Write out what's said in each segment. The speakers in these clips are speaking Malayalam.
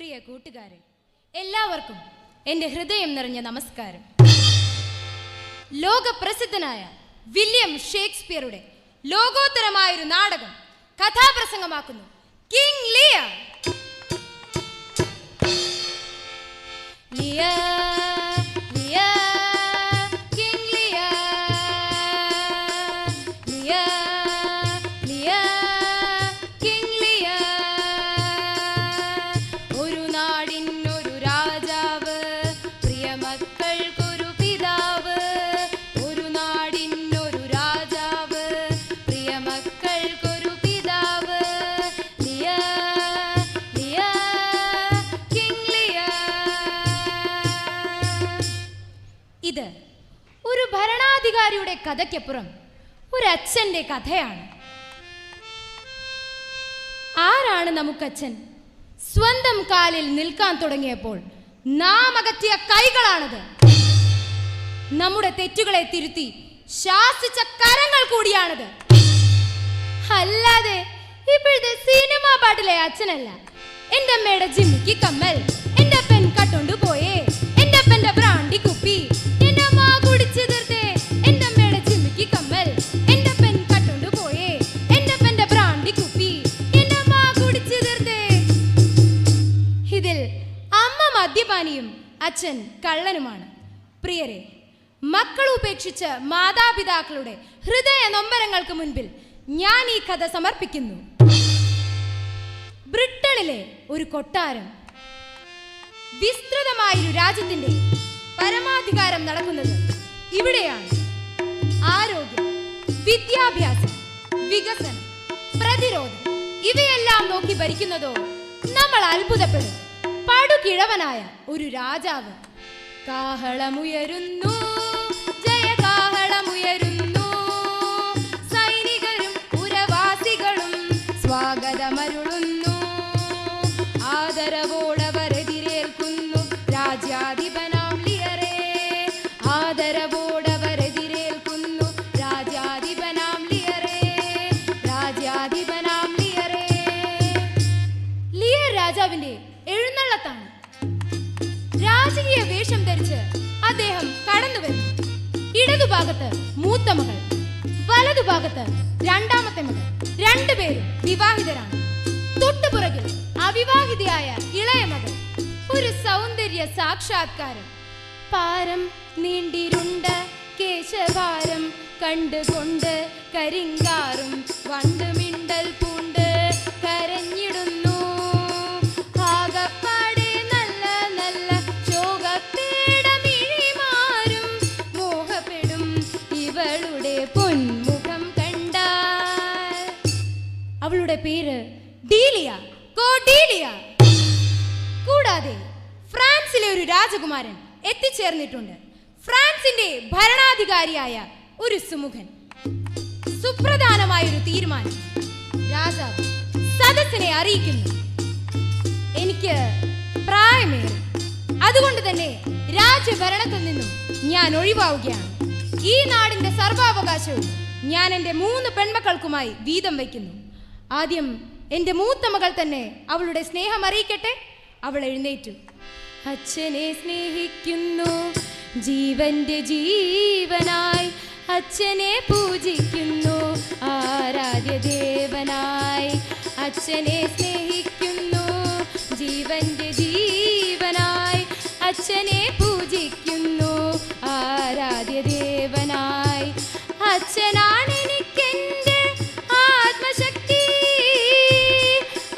പ്രിയ കൂട്ടുകാരെ, എല്ലാവർക്കും എൻ്റെ ഹൃദയം നിറഞ്ഞ നമസ്കാരം. ലോകപ്രസിദ്ധനായ വില്യം ഷേക്സ്പിയറുടെ ലോകോത്തരമായൊരു നാടകം കഥാപ്രസംഗമാക്കുന്നു കിങ് ലിയർ. ഇത് ഒരു ഭരണാധികാരിയുടെ കഥയ്ക്കപ്പുറം ഒരു അച്ഛൻ്റെ കഥയാണ്. ആരാണ് നമുക്കച്ഛൻ? സ്വന്തം കാലിൽ നിൽക്കാൻ തുടങ്ങിയപ്പോൾ നാം അകറ്റിയ കൈകളാണത്. നമ്മുടെ തെറ്റുകളെ തിരുത്തി ശാസിച്ച കരങ്ങൾ കൂടിയാണത്. അല്ലാതെ ഇപ്പോഴത്തെ സിനിമാ പാട്ടിലെ അച്ഛനല്ല. എൻ്റെ അമ്മയുടെ ജിമ്മിക്ക് കമ്മൽ, എൻ്റെ പെൻ കട്ടോണ്ട് പോയേ, എൻ്റെ അപ്പൻ്റെ ബ്രാൻഡി കുപ്പി, എൻ്റെ അമ്മ കുടിച്ചു തീർത്തേ, എൻ്റെ അമ്മയുടെ ജിമ്മിക്ക് കമ്മൽ, എൻ്റെ പെൻ കട്ടോണ്ട് പോയേ, എൻ്റെ അപ്പൻ്റെ ബ്രാൻഡി കുപ്പി, എൻ്റെ അമ്മ കുടിച്ചു തീർത്തേ. ഇതിൽ അമ്മ മദ്യപാനിയും അച്ഛൻ കള്ളനുമാണ്. പ്രിയരെ, മക്കൾ ഉപേക്ഷിച്ച മാതാപിതാക്കളുടെ ഹൃദയ നൊമ്പരങ്ങൾക്ക് മുൻപിൽ ഞാൻ ഈ കഥ സമർപ്പിക്കുന്നു. ബ്രിട്ടനിലെ ഒരു കൊട്ടാരം, വിസ്തൃതമായൊരു രാജ്യത്തിന്റെ പരമാധികാരം നടക്കുന്നത് ഇവിടെയാണ്. ആരോഗ്യം, വിദ്യാഭ്യാസം, വികസനം, പ്രതിരോധം ഇവയെല്ലാം നോക്കി ഭരിക്കുന്നതോ നമ്മൾ അത്ഭുതപ്പെടും പടുകിഴവനായ ഒരു രാജാവ്. കാഹളമുയരുന്നു, ജയകാഹളമുയരുന്നു, സൈനികരും പുരവാസികളും സ്വാഗതമരുളുന്നു, ആദരവോടവരെതിരേൽക്കുന്നു രാജ്യാധിപനാം ലിയറേ, ആദരവോടവരെതിരേൽക്കുന്നു രാജ്യാധിപനാം ലിയറേ, രാജ്യാധിപനാം ലിയറേ. ലിയർ രാജാവിന്റെ എഴുന്നള്ളത്താണ്. രാജകീയ വേഷം ധരിച്ച് അദ്ദേഹം കടന്നു വരുന്നു. ഇടതുഭാഗത്ത് മൂത്ത മകൾ, വലതുഭാഗത്ത് രണ്ടാമത്തെ മകൾ. രണ്ടുപേരും വിവാഹിതരാണ്. തൊട്ടുപുറകിൽ അവിവാഹിതയായ ഇളയ മകൾ. ഒരു സൗന്ദര്യ സാക്ഷാത്കാരം. പാരം നീണ്ടിരുണ്ട കേശഭാരം കണ്ടുകൊണ്ട് കരിങ്കാറും വണ്ട് മിണ്ടൽ പൂണ്ട് കരഞ്ഞിടുന്നു. ആകപ്പാടെ നല്ല നല്ല ശോകത്തേടമിഴിമാരും മോഹപ്പെടും ഇവളുടെ പൊന്മുഖം കണ്ടാൽ. അവളുടെ പേര് ഡീലിയ, കോഡീലിയ. കൂടാതെ ഫ്രാൻസിലെ ഒരു രാജകുമാരൻ എത്തിച്ചേർന്നിട്ടുണ്ട്. ഫ്രാൻസിന്റെ ഭരണാധികാരിയായ ഒരു സുമുഖൻ. സുപ്രധാനമായൊരു തീരുമാനം രാജാവ് സദസ്സിനെ അറിയിക്കുന്നു. എനിക്ക് പ്രായമേറി, അതുകൊണ്ട് തന്നെ രാജ്യഭരണത്തിൽ നിന്നും ഞാൻ ഒഴിവാവുകയാണ്. ഈ നാടിന്റെ സർവാവകാശവും ഞാൻ എൻ്റെ 3 പെൺമക്കൾക്കുമായി വീതം വയ്ക്കുന്നു. ആദ്യം എൻ്റെ മൂത്ത മകൾ തന്നെ അവളുടെ സ്നേഹം അറിയിക്കട്ടെ. അവൾ എഴുന്നേറ്റു. അച്ഛനെ സ്നേഹിക്കുന്നു ജീവന്റെ ജീവനായി, അച്ഛനെ പൂജിക്കുന്നു ആരാധ്യ ദേവനായി, അച്ഛനെ സ്നേഹിക്കുന്നു ജീവന്റെ ജീവനായി, അച്ഛനെ പൂജിക്കുന്നു ആരാധ്യ ദേവനായി. അച്ഛനാണ് എനിക്കെന്റെ ആത്മശക്തി,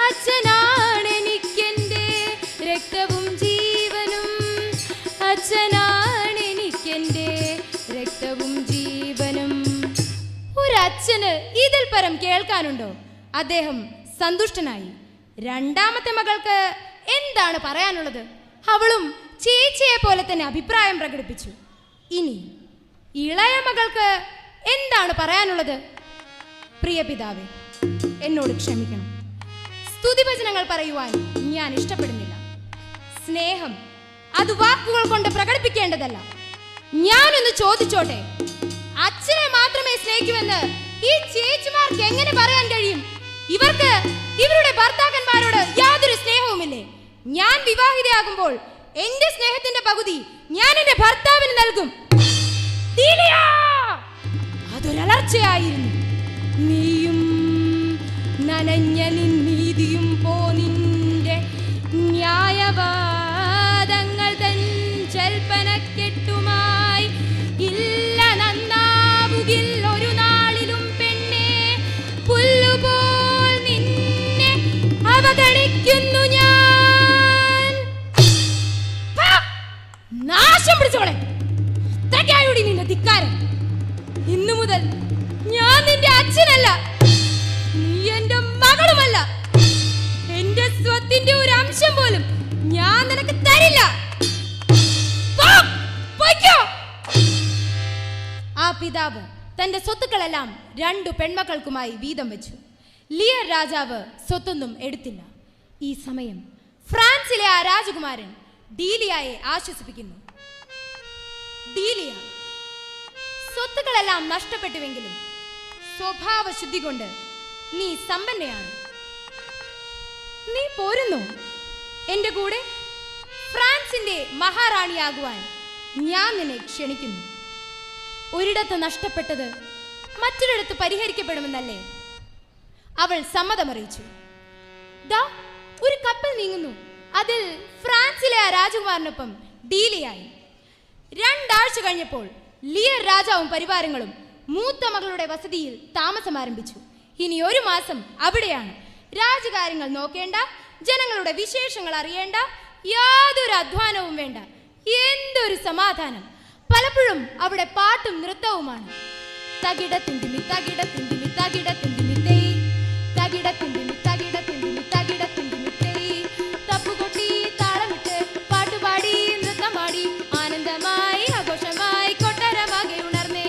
അച്ഛനാണ് എനിക്കെന്റെ രക്തവും ജീവനും, അച്ഛനാണ് എനിക്കെന്റെ രക്തവും ജീവനും. ഒരച്ഛന് ഇതിൽ പരം കേൾക്കാനുണ്ടോ? അദ്ദേഹം സന്തുഷ്ടനായി. രണ്ടാമത്തെ മകൾക്ക് എന്താണ് പറയാനുള്ളത്? അവളും ചേച്ചിയെ പോലെ തന്നെ അഭിപ്രായം പ്രകടിപ്പിച്ചു. ഇനി ഇളയ മകൾക്ക് എന്താണ് പറയാനുള്ളത്? പ്രിയ പിതാവേ, എന്നോട് ക്ഷമിക്കണം. സ്തുതിവചനങ്ങൾ പറയുവാൻ ഞാൻ ഇഷ്ടപ്പെടുന്നില്ല. സ്നേഹം അത് വാക്കുകൾ കൊണ്ട് പ്രകടിപ്പിക്കേണ്ടതല്ല. ഞാനൊന്ന് ചോദിച്ചോട്ടെ, അച്ഛനെ മാത്രമേ സ്നേഹിക്കുമെന്ന് ഈ ചേച്ചിമാർക്ക് എങ്ങനെ പറയാൻ കഴിയും? ഇവർക്ക് ഇവരുടെ ഭർത്താക്കന്മാരോട് യാതൊരു സ്നേഹവുമില്ലേ? ഞാൻ വിവാഹിതയാകുമ്പോൾ എന്റെ സ്നേഹത്തിന്റെ പകുതി ഞാൻ എന്റെ ഭർത്താവിന് നൽകും. അതൊരലർച്ചയായിരുന്നു. നീയും നനഞ്ഞ നീതിയും പോനിന്റെ ന്യായവാദങ്ങൾ തൻ ജൽപ്പനക്കെട്ടുമായി ഇല്ല നന്നാവുകിൽ ഒരു നാളിലും പെണ്ണെ, പുല്ലുപോൽ നിന്നെ അവഗണിക്കുന്നു ഞാൻ. നാശം പിടിച്ചോളെ, ഇത്രയ്ക്കായൂടി നിന്റെ ധിക്കാരം. ഇന്നു മുതൽ ഞാൻ നിന്റെ അച്ഛനല്ല, നീ എന്റെ മകളുമല്ല. എന്റെ സ്വത്തിന്റെ ഒരു അംശം പോലും ഞാൻ നിനക്ക് തരില്ല. ആ പിതാവ് തന്റെ സ്വത്തുക്കളെല്ലാം 2 പെൺമക്കൾക്കുമായി വീതം വെച്ചു. ലിയർ രാജാവ് സ്വത്തൊന്നും എടുത്തില്ല. ഈ സമയം ഫ്രാൻസിലെ ആ രാജകുമാരൻ ഡീലിയയെ ആശ്വസിപ്പിക്കുന്നു. ഡീലിയ, സ്വത്തുക്കളെല്ലാം നഷ്ടപ്പെട്ടുവെങ്കിലും സ്വഭാവ ശുദ്ധി കൊണ്ട് നീ സമ്പന്നയാണ്. നീ പോരുന്നു എന്റെ കൂടെ? ഫ്രാൻസിന്റെ മഹാറാണിയാകുവാൻ ഞാൻ നിന്നെ ക്ഷണിക്കുന്നു. ഒരിടത്ത് നഷ്ടപ്പെട്ടത് മറ്റൊരിടത്ത് പരിഹരിക്കപ്പെടുമെന്നല്ലേ? അവൾ സമ്മതമറിയിച്ചു. ദാ ഒരു കപ്പൽ നീങ്ങുന്നു. അതിൽ ഫ്രാൻസിലെ ആ രാജകുമാരനൊപ്പം ഡീലിയായി. 2 ആഴ്ച കഴിഞ്ഞപ്പോൾ ലിയർ രാജാവും പരിവാരങ്ങളും മൂത്ത മകളുടെ വസതിയിൽ താമസം ആരംഭിച്ചു. ഇനി 1 മാസം അവിടെയാണ്. രാജകാര്യങ്ങൾ നോക്കേണ്ട, ജനങ്ങളുടെ വിശേഷങ്ങൾ അറിയേണ്ട, യാതൊരു അധ്വാനവും വേണ്ട. എന്തൊരു സമാധാനം! പലപ്പോഴും അവിടെ പാട്ടും നൃത്തവുമാണ്. തകിട തിന്തിമി തകിട തിന്തിമി തകിട തിന്തിമി തേയ്, തകിട തിന്തിമി തകിട തിന്തിമി തകിട തിന്തിമി തേയ്. തപ്പുകൊട്ടി താളമിട്ട് പാട്ടുപാടി നൃത്തമാടി ആനന്ദമായി ആഘോഷമായി കൊട്ടാരമാകെ ഉണർന്നേ.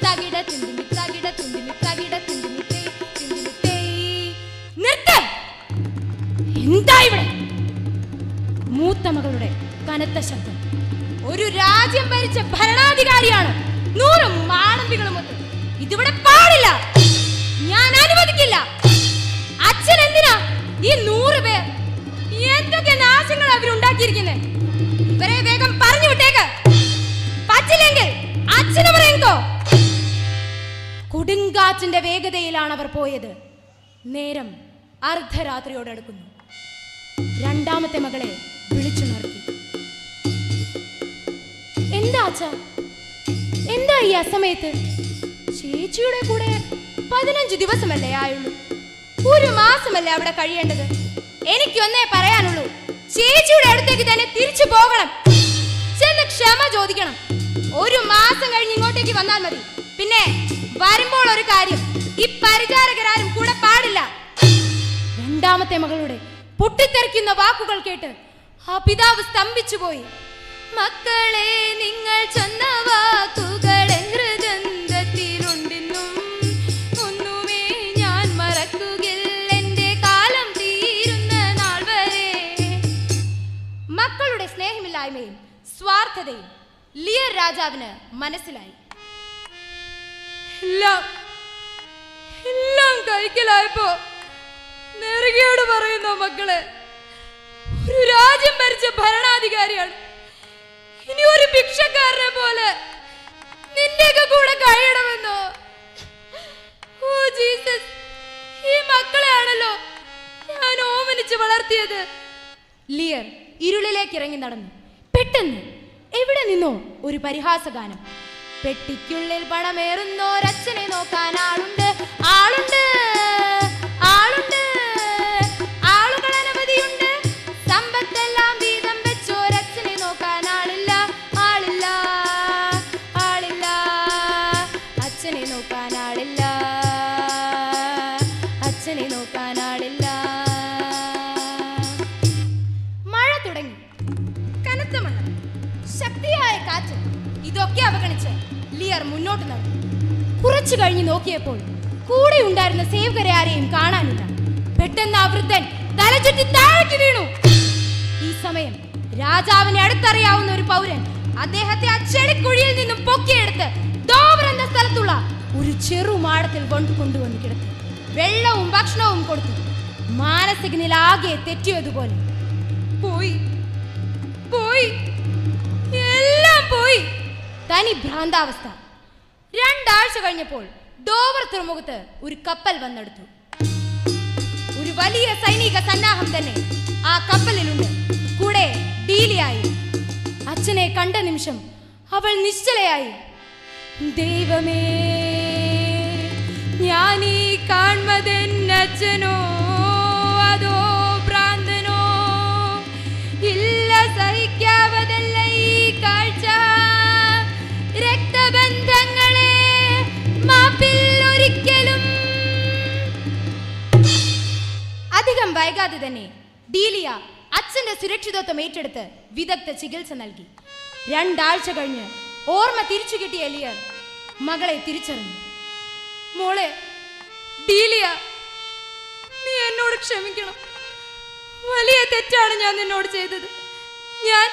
തകിട തിന്തിമി തകിട തിന്തിമി തകിട തിന്തിമി തേയ് തിന്തിമി തേയ്. നിർത്ത്! എന്താ ഇവിടെ? മൂത്ത മകളുടെ കനത്ത ശബ്ദം. ഒരു രാജ്യം ഭരിച്ച ഭരണാധികാരിയാണ് 100 മാടമ്പികളുമൊത്ത്. ഇതിവിടെ പാടില്ല, ഞാൻ അനുവദിക്കില്ല. അച്ഛൻ എന്തിനാ ഈ 100 പേർ? എന്തൊക്കെ നാശങ്ങൾ അവരുണ്ടാക്കിയിരിക്കുന്നത്? ഇവരെ വേഗം പറഞ്ഞു വിട്ടേക്ക്. പറ്റില്ലെങ്കിൽ അച്ഛനെ പറയുന്നോ? കൊടുങ്കാറ്റിന്റെ വേഗതയിലാണ് അവർ പോയത്. നേരം അർദ്ധരാത്രിയോടടുക്കുന്നു. 2ാമത്തെ മകളെ വിളിച്ചുണർത്തി. എന്താ അച്ഛാ, എന്താ ഈ അസമയത്ത്? ചേച്ചിയുടെ കൂടെ 15 ദിവസമല്ലേ ആയുള്ളൂ? 1 മാസമല്ലേ അവിടെ കഴിയേണ്ടത്? എനിക്കൊന്നേ പറയാനുള്ളൂ, ചേച്ചിയുടെ അടുത്തേക്ക് തന്നെ തിരിച്ചു പോകണം. ചെന്ന് ക്ഷമ ചോദിക്കണം. 1 മാസം കഴിഞ്ഞ് ഇങ്ങോട്ടേക്ക് വന്നാൽ മതി. പിന്നെ വരുമ്പോൾ ഒരു കാര്യം, ഈ പരിചാരകരാരും കൂടെ പാടില്ല. 2ാമത്തെ മകളുടെ പൊട്ടിത്തെറിക്കുന്ന വാക്കുകൾ കേട്ട് ആ പിതാവ് സ്തംഭിച്ചു പോയി. മക്കളെ, നിങ്ങൾ ചെന്ന വാക്കുകൾ ഹൃദയത്തിലുണ്ടെന്നും ഒന്നുമേ ഞാൻ മറക്കുകയില്ല എന്റെ കാലം തീരുന്ന നാൾ വരെ. മക്കളുടെ സ്നേഹമില്ലായ്മയും സ്വാർത്ഥതയും ലിയർ രാജാവിന് മനസ്സിലായി. എല്ലാം കഴിക്കലായപ്പോ നെറുകയോട് പറയുന്നു, മക്കളെ, ഒരു രാജ്യം ഭരിച്ച ഭരണാധികാരിയാണ്. ഇനി ഒരു ഭിക്ഷക്കാരനെ പോലെ നിന്റെയൊക്കെ കൂടെ കഴിയണമെന്നോ? ഓ ജീസസ്, ഈ മക്കളെയാണല്ലോ ഞാൻ ഓമനിച്ച് വളർത്തിയത്. ലിയർ ഇരുളിലേക്ക് ഇറങ്ങി നടന്നു. പെട്ടെന്ന് എവിടെ നിന്നോ ഒരു പരിഹാസഗാനം. പെട്ടിക്കുള്ളിൽ പണമേറുന്നോരച്ഛനെ നോക്കാൻ ആളുണ്ട്, ആളുണ്ട്, ആളുണ്ട്, ആളുകൾ അനവധിയുണ്ട്. സമ്പത്തെല്ലാം വീതം വെച്ചോരച്ഛനെ നോക്കാൻ ആളില്ല, ആളില്ല, ആളില്ല. അച്ഛനെ നോക്കാൻ ആളില്ല, അച്ഛനെ നോക്കാൻ ആളില്ല. മഴ തുടങ്ങി. കനത്ത മഴ, ശക്തിയായ കാറ്റ്. ഇതൊക്കെ അവഗണിച്ച് ലിയർ മുന്നോട്ട് നടന്നു. കുറച്ചു കഴിഞ്ഞ് നോക്കിയപ്പോൾ കൂടെ ഉണ്ടായിരുന്ന സേവകരെ ആരെയും കാണാനില്ല. പെട്ടെന്ന് ആ വൃദ്ധൻ തലചുറ്റി താഴേക്ക് വീണു. ഈ സമയം രാജാവിനെ അടുത്തറിയാവുന്ന ഒരു പൗരൻ അദ്ദേഹത്തെ ആ ചെടിക്കുഴിയിൽ നിന്നും പൊക്കിയെടുത്ത് ഡോവർ എന്ന സ്ഥലത്തുള്ള ഒരു ചെറുമാടത്തിൽ കൊണ്ടുവന്ന് കിടത്തി. വെള്ളവും ഭക്ഷണവും കൊടുത്തു. മാനസിക നില ആകെ തെറ്റിയതുപോലെ. പോയി പോയി, എല്ലാം പോയി. തനി ഭ്രാന്താവസ്ഥ. 2 ആഴ്ച കഴിഞ്ഞപ്പോൾ ഡോവർ തുറമുഖത്ത് ഒരു കപ്പൽ വന്നെടുത്തു. ഒരു വലിയ സൈനിക സന്നാഹം തന്നെ ആ കപ്പലിലുണ്ട്. കൂടെ ഡീലിയായി. അച്ഛനെ കണ്ട നിമിഷം അവൾ നിശ്ചലയായി. ദൈവമേ, ഞാനീ കാൺമതെന്നച്ഛനോ അതോ ഭ്രാന്തനോ? ഇല്ല, സഹിക്കാവതല്ല ഈ കാഴ്ച. രക്തബന്ധങ്ങളെ മാപ്പിൽ ഒരിക്കലും. അധികം വൈകാതെ തന്നെ ഡീലിയ അച്ഛന്റെ സുരക്ഷിതത്വം ഏറ്റെടുത്ത് വിദഗ്ധ ചികിത്സ നൽകി. 2 ആഴ്ച കഴിഞ്ഞ് ഓർമ്മ തിരിച്ചു കിട്ടിയ എലിയർ മകളെ തിരിച്ചറിഞ്ഞു. മോളെ ഡീലിയ, നീ എന്നോട് ക്ഷമിക്കണം. വലിയ തെറ്റാണ് ഞാൻ നിന്നോട് ചെയ്തത്. ഞാൻ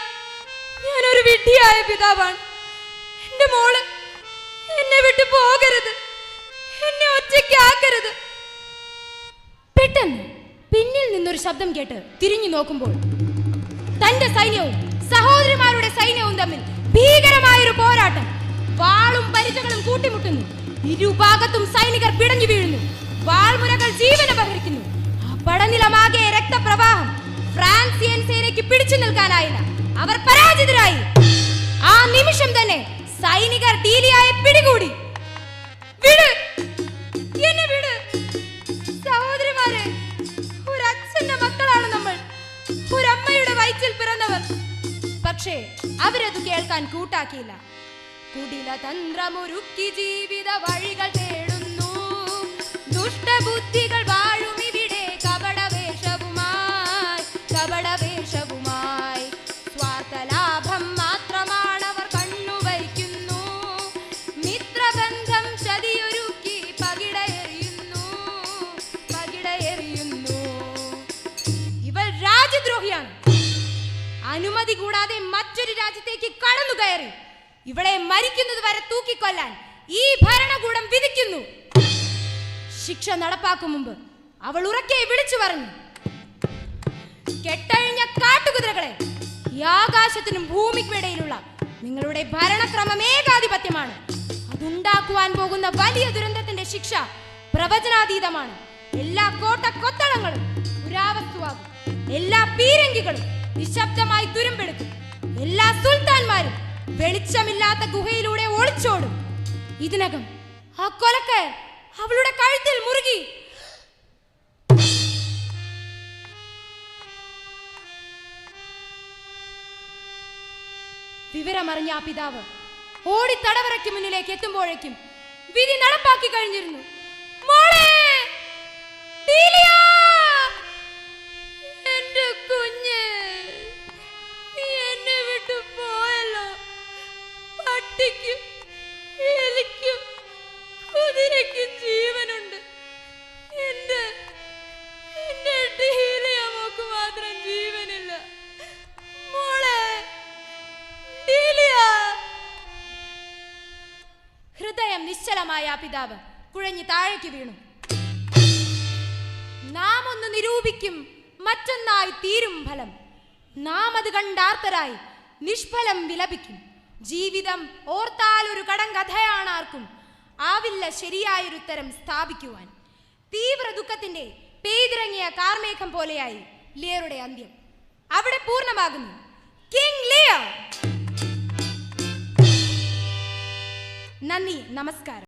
ഒരു വിഡ്ഢിയായ പിതാവാണ്. എന്റെ മോള് എന്നെ വിട്ടു പോകരുത്, എന്നെ ഒറ്റയ്ക്കാക്കരുത്. പെട്ടെന്ന് പിന്നിൽ നിന്നൊരു ശബ്ദം കേട്ട് തിരിഞ്ഞു നോക്കുമ്പോൾ തന്റെ സൈന്യവും സഹോദരിമാരുടെ സൈന്യവും തമ്മിൽ ഭീകരമായൊരു പോരാട്ടം. വാളും പരിചകളും കൂട്ടിമുട്ടുന്നു. ഇരുഭാഗത്തും സൈനികർ പിടഞ്ഞു വീഴുന്നു. വാൾമുനകൾ ജീവനപഹരിക്കുന്നു. ആ പടനിലമാകെ രക്തപ്രവാഹം. ഫ്രാൻസിയൻ സേനയ്ക്ക് പിടിച്ചു നിൽക്കാനായില്ല. അവർ പരാജിതരായി. ആ നിമിഷം തന്നെ സൈനികർ ഡീലിയായെ പിടികൂടി. വിട്, എന്നെ വിട്. സഹോദരിമാരെ, ഒരച്ഛന്റെ മക്കളാണ് നമ്മൾ, ഒരമ്മയുടെ വയറ്റിൽ പിറന്നവർ. പക്ഷേ അവരത് കേൾക്കാൻ കൂട്ടാക്കിയില്ല. കുടില തന്ത്രമൊരുക്കി ജീവിത വഴികൾ തേടുന്നു. ദുഷ്ടബുദ്ധികൾ വാഴും ഇവിടെ കപടവേഷവുമായി, കപടവേഷവുമായി. സ്വാർത്ഥലാഭം മാത്രമാണവർ കണ്ണുവയ്ക്കുന്നു. മിത്രബന്ധം ചതിയൊരുക്കി പകിടയെറിയുന്നു, പകിടയെറിയുന്നു. ഇവർ രാജ്യദ്രോഹിയാണ്. അനുമതി കൂടാതെ മറ്റൊരു രാജ്യത്തേക്ക് കടന്നു കയറി ഇവിടെ മരിക്കുന്നത് വരെ തൂക്കിക്കൊല്ലാൻ ഈ ഭരണകൂടം വിധിക്കുന്നു. ശിക്ഷ നടപ്പാക്കും മുമ്പ് അവൾ ഉറക്കെ വിളിച്ചു പറഞ്ഞു, കെട്ടഴിഞ്ഞ കാട്ടുകുതിരകളെ, ഈ ആകാശത്തിനും ഭൂമിക്കുമിടയിലുള്ള നിങ്ങളുടെ ഭരണക്രമം ഏകാധിപത്യമാണ്. അതുണ്ടാക്കുവാൻ പോകുന്ന വലിയ ദുരന്തത്തിന്റെ ശിക്ഷ പ്രവചനാതീതമാണ്. എല്ലാ കോട്ടക്കൊത്തളങ്ങളും പുരാവസ്തുവാകും. എല്ലാ പീരങ്കികളും നിശബ്ദമായി തുരുമ്പെടുക്കും. എല്ലാ സുൽത്താൻമാരും വെളിച്ചമില്ലാത്ത ഗുഹയിലൂടെ ഒളിച്ചോടും. ഇതിനകം ആ കൊലക്കയർ അവളുടെ കഴുത്തിൽ മുറുകി. വിവരമറിഞ്ഞ ആ പിതാവ് ഓടി തടവറയ്ക്ക് മുന്നിലേക്ക് എത്തുമ്പോഴേക്കും വിധി നടപ്പാക്കി കഴിഞ്ഞിരുന്നു. മോളെ ഡീലിയ, എന്റെ കുഞ്ഞ്, എന്നെ വിട്ടു പോയല്ലോ. പട്ടിക്കും എലിക്കും കുതിരയ്ക്കും ജീവനുണ്ട്. എന്റെ ഡീലിയ മോക്ക് മാത്രം ജീവനില്ല. മോളെ ഡീലിയ. ഹൃദയം നിശ്ചലമായ ആ പിതാവ് കുഴഞ്ഞു താഴേക്ക് വീണു. നാം ഒന്ന് നിരൂപിക്കും, മറ്റൊന്നായി തീരും ഫലം. നാം അത് കണ്ടാർത്തരായി നിഷ്ഫലം വിലപിക്കും. ജീവിതം ഓർത്താൽ ഒരു കടങ്കഥയാണ്. ആർക്കും ആവില്ല ശരിയായൊരുത്തരം സ്ഥാപിക്കുവാൻ. തീവ്ര ദുഃഖത്തിന്റെ പെയ്തിറങ്ങിയ കാർമേഘം പോലെയായി ലിയറുടെ അന്ത്യം അവിടെ പൂർണ്ണമാകുന്നു. King Lear. നന്ദി, നമസ്കാരം.